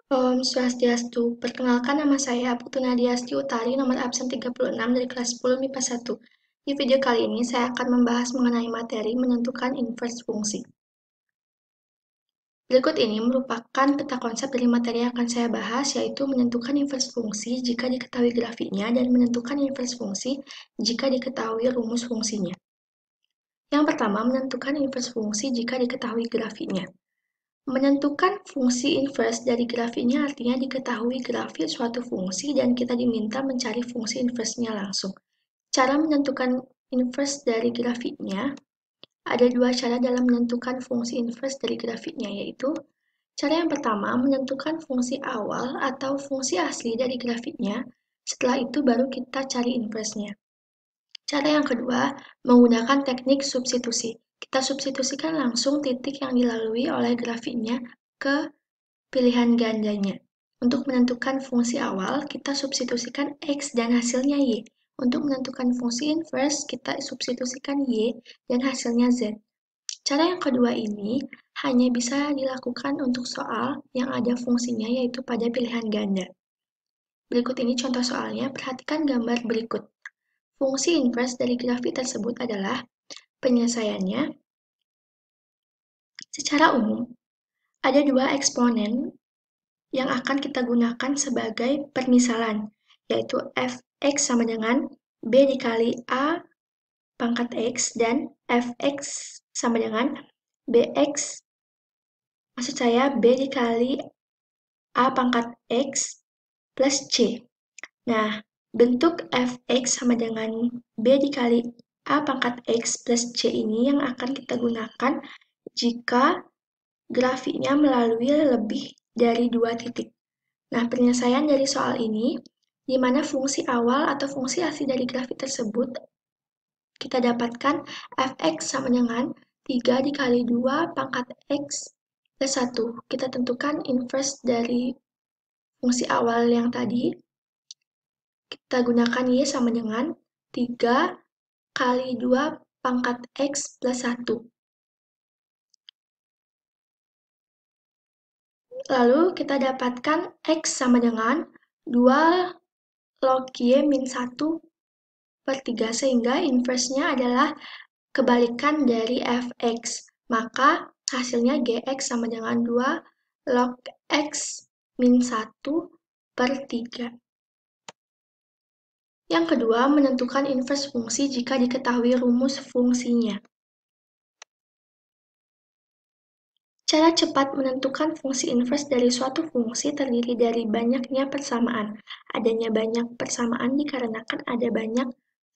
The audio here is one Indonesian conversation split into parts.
Om Swastiastu, perkenalkan nama saya Putu Nadiasti Utari, nomor absen 36 dari kelas 10 MIPA 1. Di video kali ini saya akan membahas mengenai materi menentukan inverse fungsi. Berikut ini merupakan peta konsep dari materi yang akan saya bahas, yaitu menentukan inverse fungsi jika diketahui grafiknya dan menentukan inverse fungsi jika diketahui rumus fungsinya. Yang pertama, menentukan inverse fungsi jika diketahui grafiknya. Menentukan fungsi inverse dari grafiknya artinya diketahui grafik suatu fungsi dan kita diminta mencari fungsi inverse-nya langsung. Cara menentukan inverse dari grafiknya, ada dua cara dalam menentukan fungsi inverse dari grafiknya, yaitu cara yang pertama menentukan fungsi awal atau fungsi asli dari grafiknya, setelah itu baru kita cari inverse-nya. Cara yang kedua, menggunakan teknik substitusi. Kita substitusikan langsung titik yang dilalui oleh grafiknya ke pilihan gandanya. Untuk menentukan fungsi awal, kita substitusikan X dan hasilnya Y. Untuk menentukan fungsi inverse, kita substitusikan Y dan hasilnya Z. Cara yang kedua ini hanya bisa dilakukan untuk soal yang ada fungsinya yaitu pada pilihan ganda. Berikut ini contoh soalnya, perhatikan gambar berikut. Fungsi inverse dari grafik tersebut adalah penyelesaiannya. Secara umum, ada dua eksponen yang akan kita gunakan sebagai permisalan, yaitu fx sama dengan b dikali a pangkat x dan fx sama dengan bx, maksud saya b dikali a pangkat x plus c. Nah, bentuk fx sama dengan b dikali a pangkat x plus c ini yang akan kita gunakan jika grafiknya melalui lebih dari dua titik. Nah, penyelesaian dari soal ini, di mana fungsi awal atau fungsi asli dari grafik tersebut, kita dapatkan fx sama dengan 3 dikali 2 pangkat x plus 1. Kita tentukan inverse dari fungsi awal yang tadi. Kita gunakan y sama dengan 3 kali 2 pangkat x plus 1. Lalu kita dapatkan x sama dengan 2 log y min 1/3, sehingga inverse-nya adalah kebalikan dari fx. Maka hasilnya gx sama dengan 2 log x min 1/3. Yang kedua, menentukan inverse fungsi jika diketahui rumus fungsinya. Cara cepat menentukan fungsi inverse dari suatu fungsi terdiri dari banyaknya persamaan. Adanya banyak persamaan dikarenakan ada banyak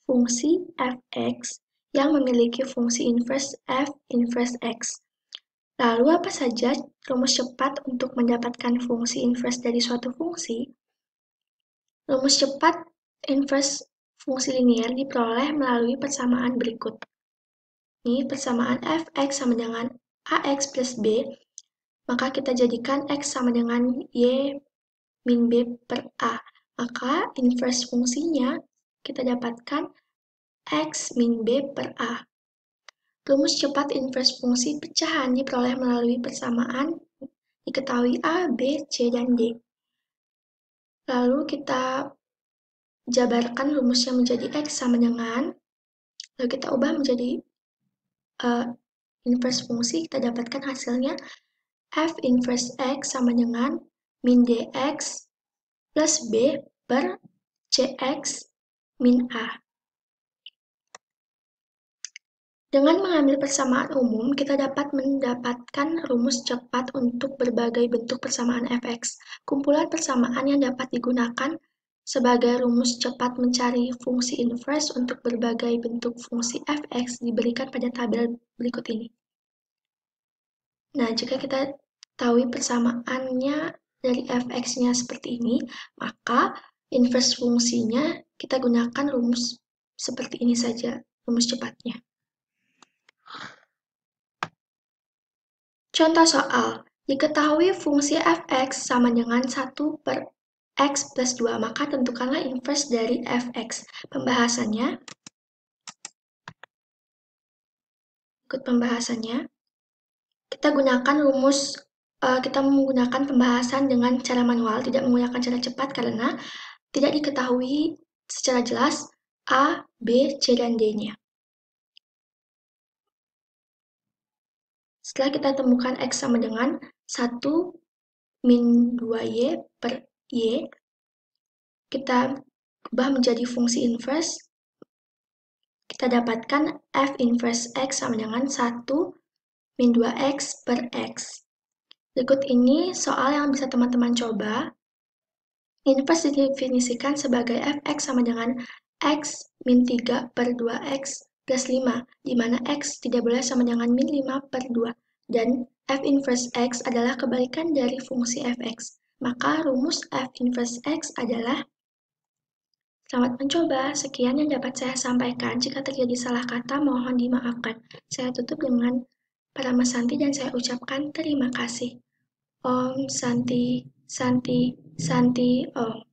fungsi fx yang memiliki fungsi inverse f inverse x. Lalu apa saja rumus cepat untuk mendapatkan fungsi inverse dari suatu fungsi? Rumus cepat inverse fungsi linier diperoleh melalui persamaan berikut. Ini persamaan fx sama dengan ax plus b, maka kita jadikan x sama dengan y min b per a. Maka inverse fungsinya kita dapatkan x min b per a. Rumus cepat inverse fungsi pecahan diperoleh melalui persamaan diketahui a, b, c, dan d. Lalu kita jabarkan rumusnya menjadi x sama dengan, lalu kita ubah menjadi inverse fungsi, kita dapatkan hasilnya f inverse x sama dengan min dx plus b per cx min a. Dengan mengambil persamaan umum, kita dapat mendapatkan rumus cepat untuk berbagai bentuk persamaan fx. Kumpulan persamaan yang dapat digunakan sebagai rumus cepat mencari fungsi inverse untuk berbagai bentuk fungsi fx diberikan pada tabel berikut ini. Nah, jika kita tahu persamaannya dari fx-nya seperti ini, maka inverse fungsinya kita gunakan rumus seperti ini saja, rumus cepatnya. Contoh soal, diketahui fungsi fx sama dengan 1/x plus 2, maka tentukanlah inverse dari fx. Pembahasannya, ikut pembahasannya, kita gunakan rumus kita menggunakan pembahasan dengan cara manual, tidak menggunakan cara cepat karena tidak diketahui secara jelas A, B, C, dan D-nya. Setelah kita temukan X sama dengan 1 min 2Y per Y, kita ubah menjadi fungsi inverse, kita dapatkan F inverse X sama dengan 1 min 2X per X. Berikut ini soal yang bisa teman-teman coba. Inverse didefinisikan sebagai Fx sama dengan X min 3 per 2X plus 5, di mana X tidak boleh sama dengan min 5 per 2, dan F inverse X adalah kebalikan dari fungsi Fx. Maka rumus F inverse X adalah. Selamat mencoba, sekian yang dapat saya sampaikan. Jika terjadi salah kata, mohon dimaafkan. Saya tutup dengan Parama Santi dan saya ucapkan terima kasih. Om Santi, Santi, Santi, Om.